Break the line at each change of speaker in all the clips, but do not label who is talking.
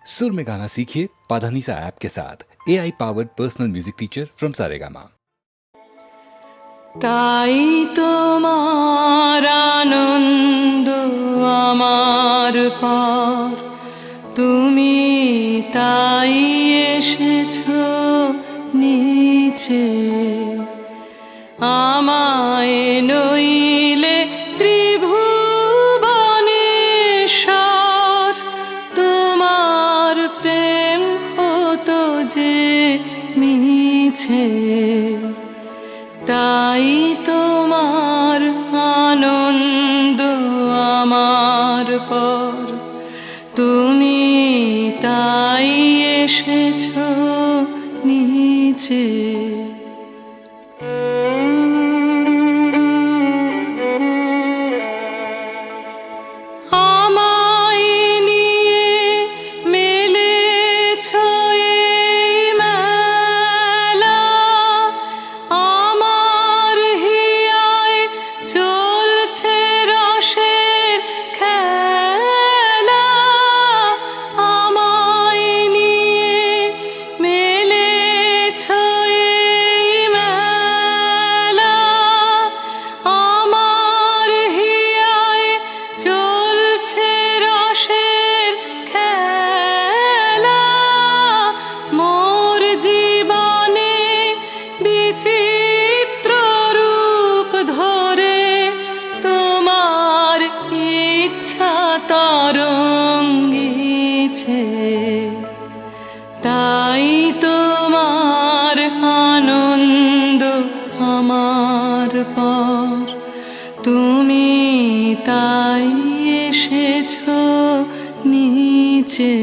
सुर में गाना सीखिए पाधानीसा ऐप के साथ। AI powered personal music teacher from Saregama.
তাই তোমার আনন্দ আমার পর, তুমি তাই এসেছো নিচে। আমায় নইলে ত্রিভুবনেশ্বর, তোমার প্রেম হতো যে মিছে। তাই তোমার আনন্দ আমার পর, তুমি তাই এসেছো নিচে। তাই তোমার আনন্দ আমার পর, তুমি তাই এসেছো নিচে।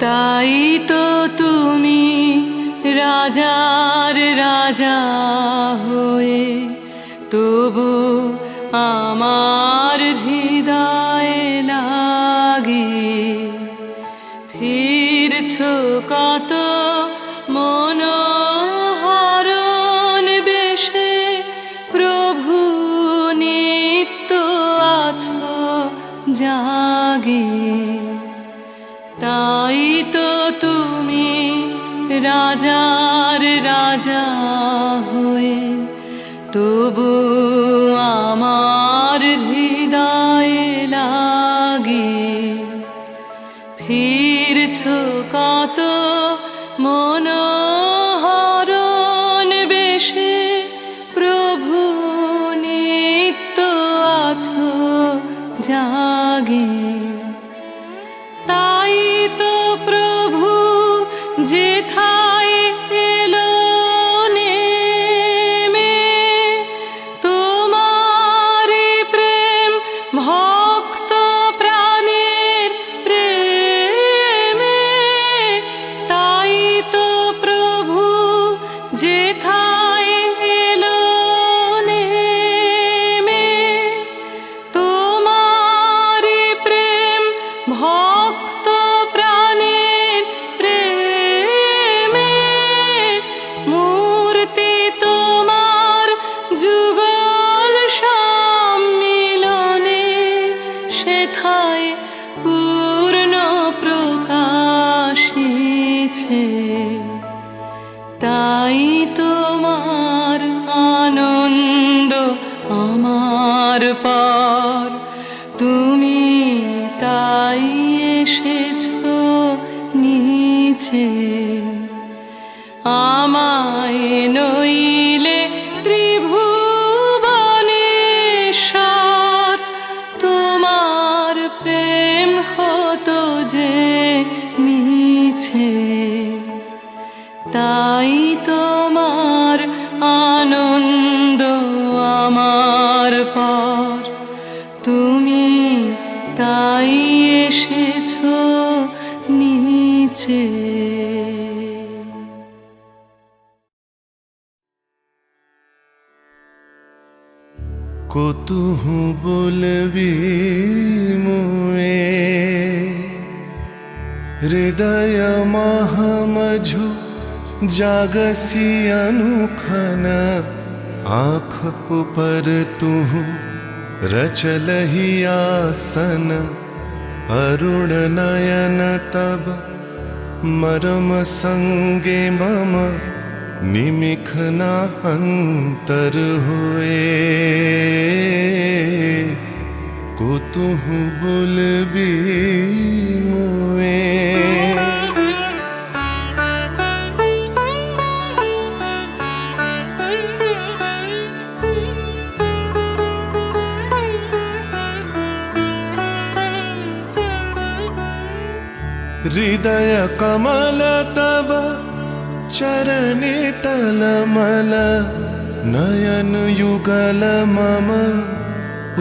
তাই তো তুমি রাজার রাজা হয়ে, তবু আমার হৃদয়ে লাগে ফিরছো কত মনোহরণ বেশে। প্রভু নিত্য আছো জাগে, তাই তো তুমি রাজার রাজা হয়ে, তবু আমার হৃদয়ে লাগে ফিরছো কত মনোহরণ বেশে। প্রভু নিত্য আছো জাগে, তাই তো প্রভু যেথায় এলো নেমে, তোমার প্রেম ভক্ত প্রাণের প্রেমে। তাই তো প্রভু যেথায় এলো নেমে, তোমার প্রেম ভক্ত প্রাণের প্রেমে। মূর্তি তোমার যুগল সম্মিলনে, সেথায় পূর্ণ প্রকাশিছে। তাই তোমার আনন্দ আমার পর, তুমি তাই এসেছো নিচে। আমায় নইলে ত্রিভুবনেশ্বর, তোমার প্রেম হতো যে মিছে। তাই তোমার আনন্দ আমার পর, তুমি তাই এসেছো নিচে।
কতুহু বলবি মোয়ে हृदय महमझु जागसी अनुखन, आँख ऊपर तुहु रचलहि आसन, अरुण नयन तब मरम संगे मम, निमिख ना अंतर हुए। को तुहु बोलबी मुए। हृदय कमल तब चरणे टलमल, नयन युगल मम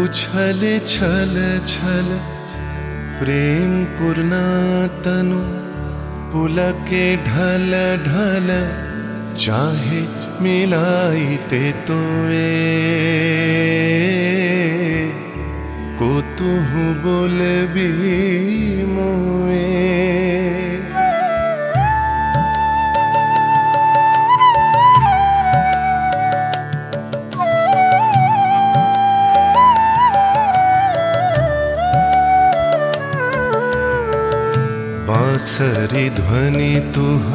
उछले छल छल। प्रेम पूर्ण तनु पुलके ढल ढल, चाहे मिलाई ते तोए। को तुहु बोलबी मोए। बांसरी ध्वनि तुह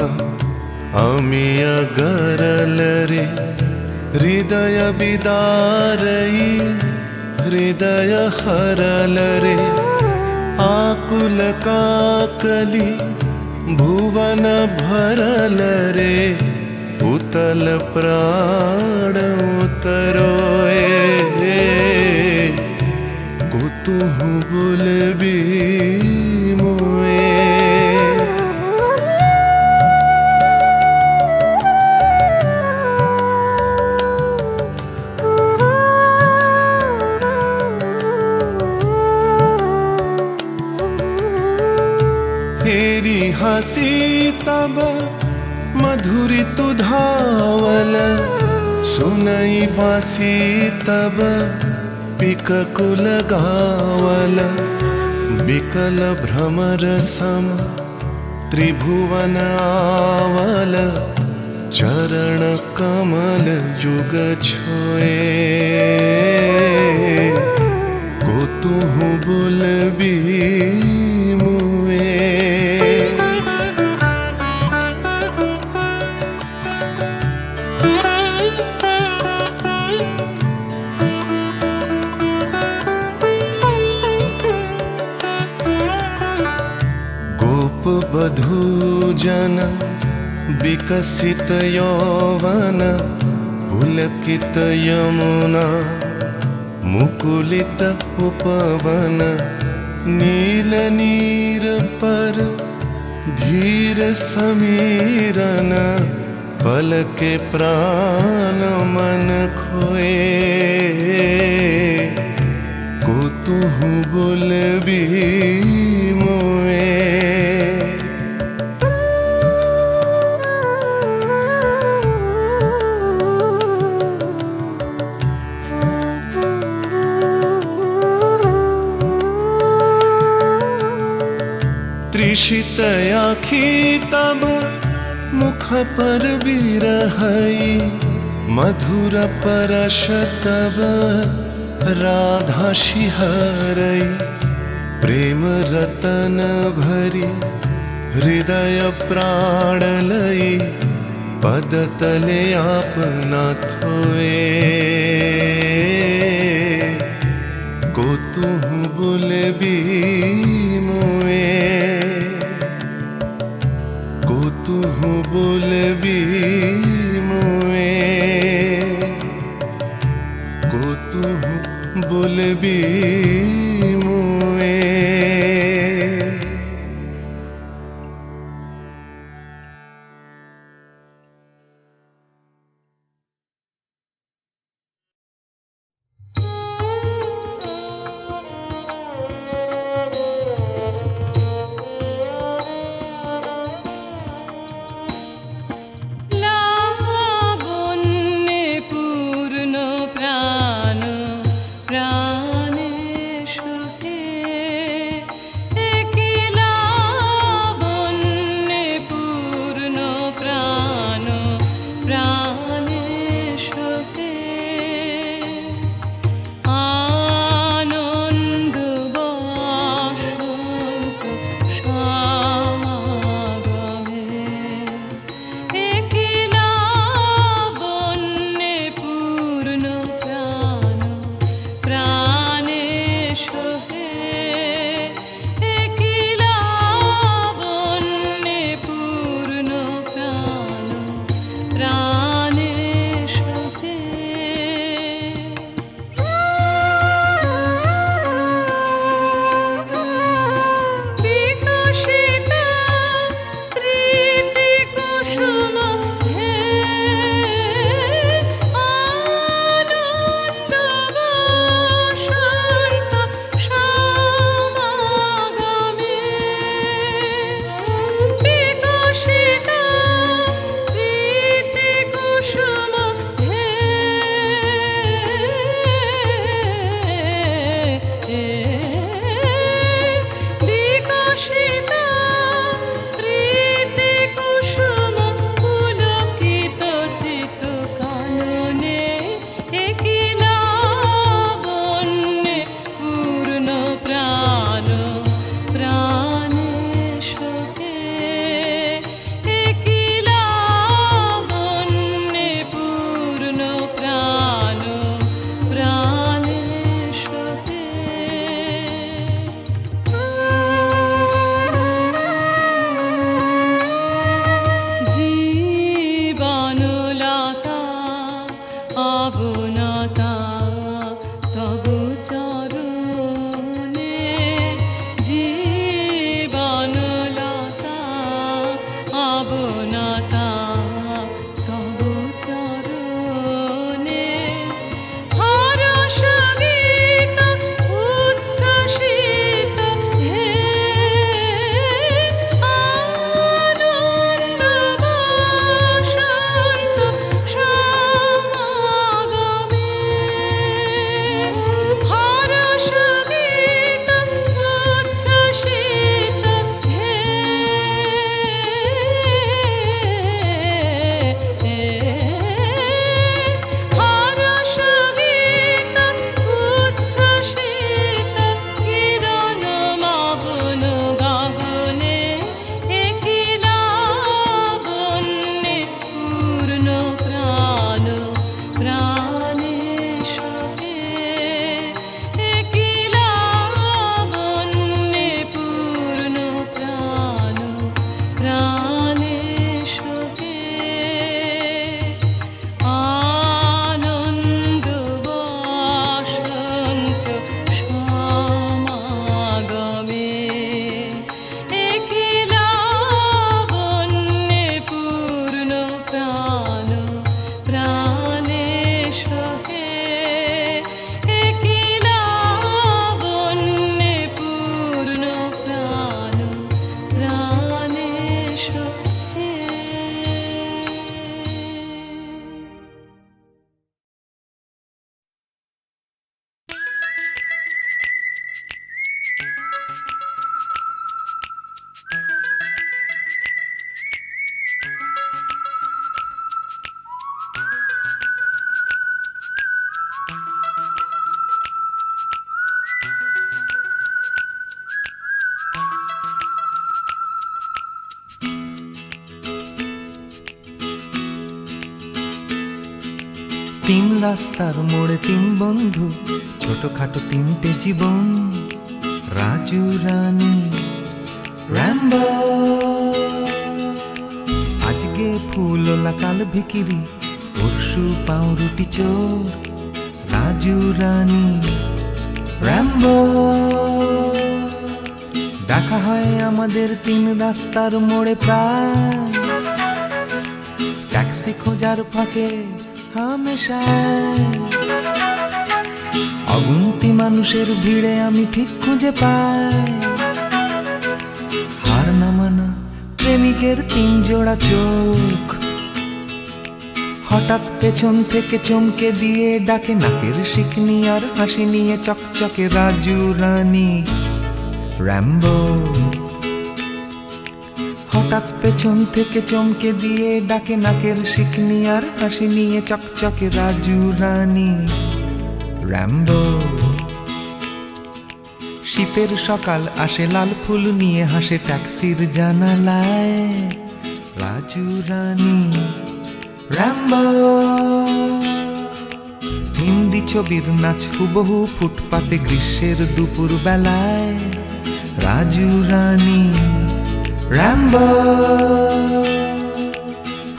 अमिय गरल रे, हृदय बिदारई हृदय हरल रे। आकुल काकली भुवन भरल रे, उतल प्राण उतरोए। को तुहु बोलबी मोए। हेरी हसी तब मधुरी तु धावल, सुनई बासी तब पिककुल गावल। बिकल भ्रमर सम त्रिभुवन आवल, चरण कमल युग छोए। को तुहु बोलबी मुए। गोप बधू जन विकसित यौवन, पुलकित यमुना मुकुलित उपवन। नील नीर पर धीर समीरन, पल के प्राण मन खोए। को तुहु बोलबी मोए। त्रिषित आँखी तब मुख पर बिरहई, मधुर परश तब राधा शिहरई। प्रेम रतन भरी हृदय प्राण लई, पद तले आपना थोए। को तुहु बोलबी मोए। को तुहु बोलबी मोए। को तुहु बोलबी मोए।
लावण्य पूर्ण प्राण प्राणेश
তিন রাস্তার মোড়ে তিন বন্ধু, ছোটখাটো তিনটে জীবন, রাজু রানী র্যাম্বো। আজকে ফুলওলা কাল ভিকিরি, পরশু পাউরুটি চোর, রাজু রানী র্যাম্বো। দেখা হয় আমাদের তিন রাস্তার মোড়ে প্রায়, ট্যাক্সি খোঁজার ফাঁকে হামেশায়। অগুন্তি মানুষের ভিড়ে আমি ঠিক খুঁজে পাই হার না মানা প্রেমিকের তিন জোড়া চোখ। হঠাৎ পেছন থেকে চমকে দিয়ে ডাকে নাকের শিকনি আর হাসি নিয়ে চকচকে রাজু রানী র্যাম্বো। হঠাৎ পেছন থেকে চমকে দিয়ে ডাকে নাকের শিকনি আর হাসি নিয়ে চকচকে রাজু রানী র্যাম্বো। শীতের সকাল আসে লাল ফুল নিয়ে, হাসে ট্যাক্সির জানালায় রাজু রানী র্যাম্বো। হিন্দি ছবির নাচ হুবহু ফুটপাতে গ্রীষ্মের দুপুর বেলায়, রাজু রানী র্যাম্বো।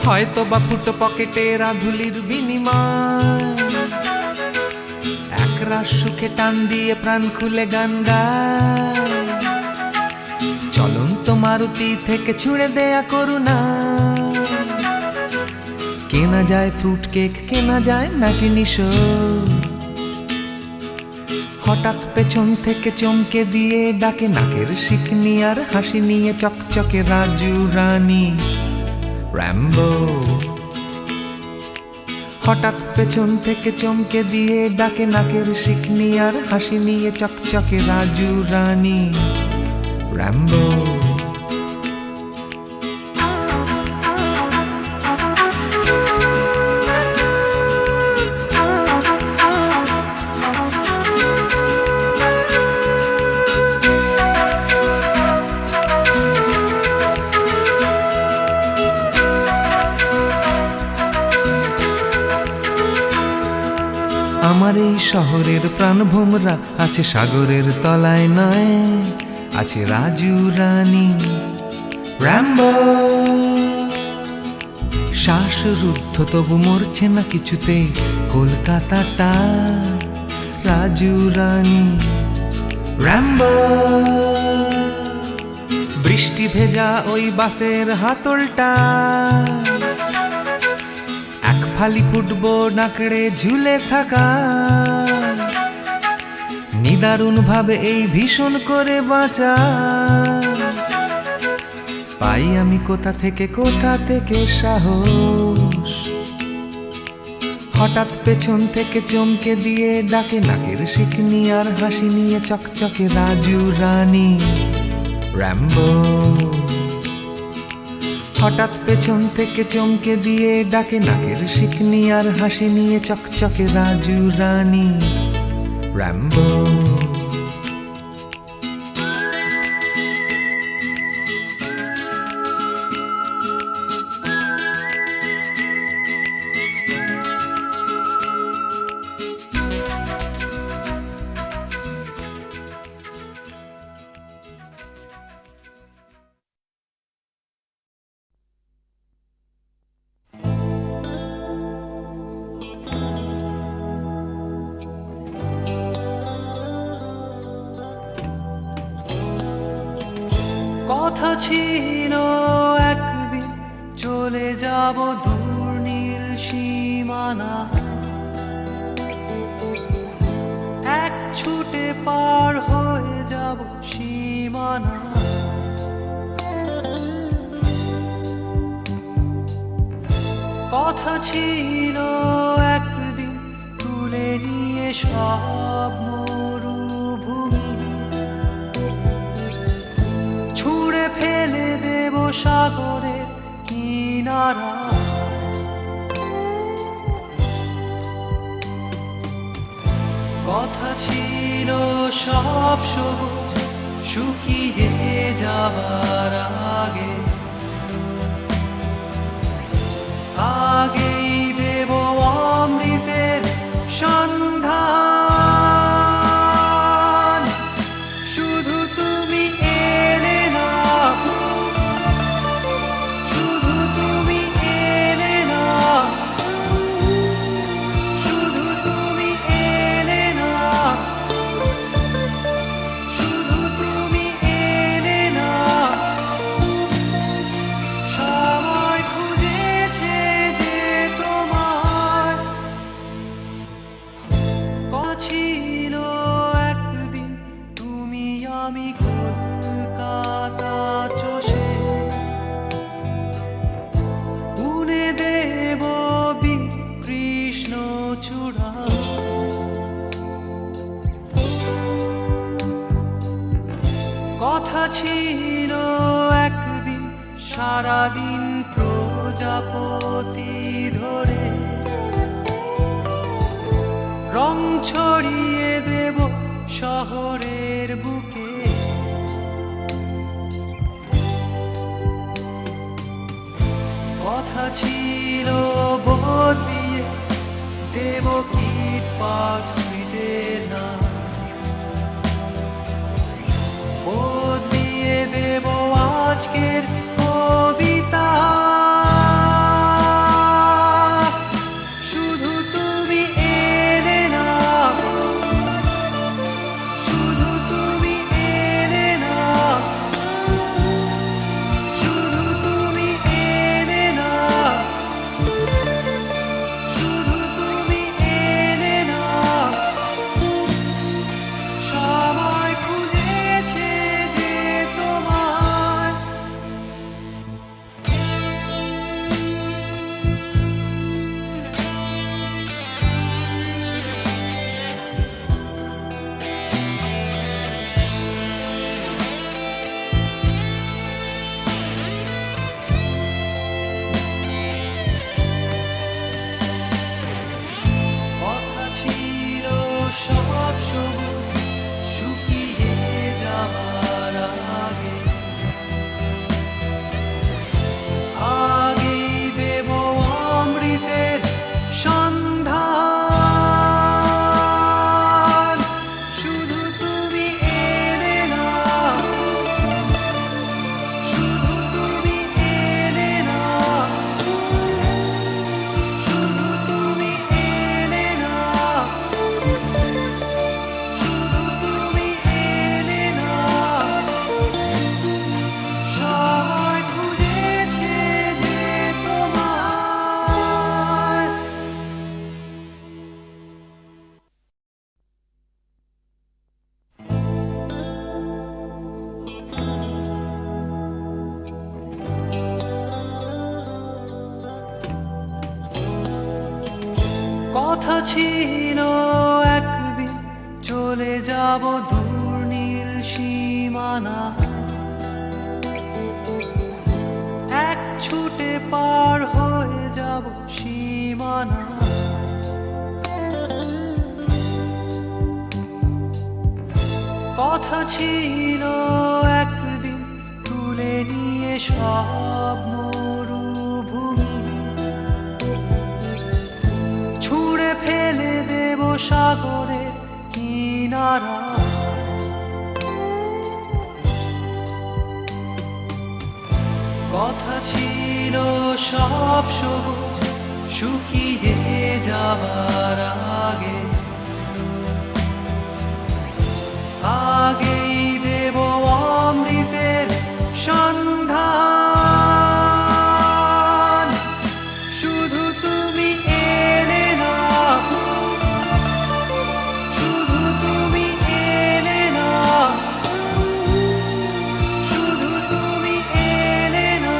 হয়তো বা ফুটো পকেটে রাধুলির বিনিময়, একরাশ সুখে টান দিয়ে প্রাণ খুলে গান গায়। চলন্ত মারুতি থেকে ছুঁড়ে দেয়া করুণা, কেনা যায় ফ্রুট কেক, কেনা যায় ম্যাটিনি শো। হঠাৎ পেছন থেকে চমকে দিয়ে ডাকে নাকের শিকনি আর হাসি নিয়ে চকচকে রাজু রানী র্যাম্বো। হঠাৎ পেছন থেকে চমকে দিয়ে ডাকে নাকের শিকনি আর হাসি নিয়ে চকচকে রাজু রানী র্যাম্বো। আমার এই শহরের প্রাণভোমরা আছে সাগরের তলায় নয়, আছে রাজু রানী র্যাম্বো। শ্বাসরুদ্ধ তবু মরছে না কিছুতেই কলকাতাটা, রাজু রানী র্যাম্বো। বৃষ্টি ভেজা ওই বাসের হাতলটা, খালি ফুটবো নাকড়ে ঝুলে থাকা। নিদারুণ ভাবে এই ভীষণ করে বাঁচা, পাই আমি কোথা থেকে সাহস। হঠাৎ পেছন থেকে চমকে দিয়ে ডাকে নাকের শিকনি আর হাসি নিয়ে চকচকে রাজু রানী র্যাম্বো। হঠাৎ পেছন থেকে চমকে দিয়ে ডাকে নাকের শিকনি আর হাসি নিয়ে চকচকে রাজু রানী র্যাম্বো।
কথা ছিল একদিন চলে যাব দূর নীল সীমানা, এক ছুটে পার হয়ে যাব সীমানা। কথা ছিল একদিন তুলে নিয়ে সব মরুভূমি, ছুঁড়ে ফেলে দেব সাগরের কিনারা। কথা ছিল সব সবুজ শুকিয়ে যাবার আগে, আগেই দেব অমৃতের কথা ছিল বদলিয়ে দেব কিট পার্ক স্ট্রিটের নাম, বদলিয়ে দেব আজকের কবিতা। শুধু তুমি এলে না, শুধু তুমি এলে না, শুধু তুমি এলে না, শুধু তুমি এলে না। সবাই খুঁজেছে যে তোমায়, কথা ছিল সব সবুজ শুকিয়ে যাবার আগে, আগেই দেব অমৃতের সন্ধান। শুধু তুমি এলে না, শুধু তুমি এলে না, শুধু তুমি এলে না, শুধু তুমি এলে না। সবাই খুঁজেছে যে তোমায়। কথা ছিল একদিন চলে যাব দূর নীল সীমানা, এক ছুটে পার হয়ে যাব সীমানা। কথা ছিল একদিন তুলে নিয়ে সব মরুভূমি, ছুঁড়ে ফেলে দেব সাগরের কিনারা। কথা ছিল সব সবুজ শুকিয়ে যাবার আগে, আগেই দেব অমৃতের সন্ধান। শুধু তুমি এলে না, শুধু তুমি এলে না, শুধু তুমি এলে না,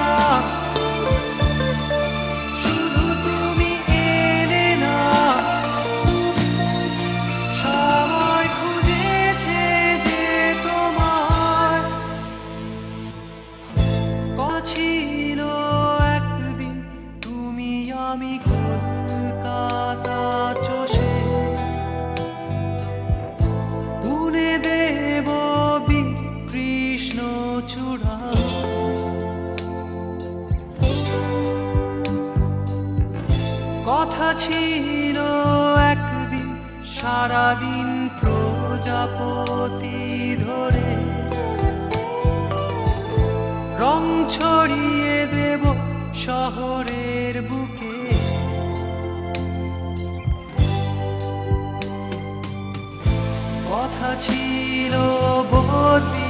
শুধু তুমি এলে না। সবাই খুঁজেছে যে তোমায়। কথা ছিল একদিন তুমি আমি কলকাতা চষে বুনে দেব কৃষ্ণ চূড়া। কথা ছিল একদিন সারাদিন প্রজাপতি ধরে রং ছড়িয়ে দেব শহরের বুকে। কথা ছিল বদলি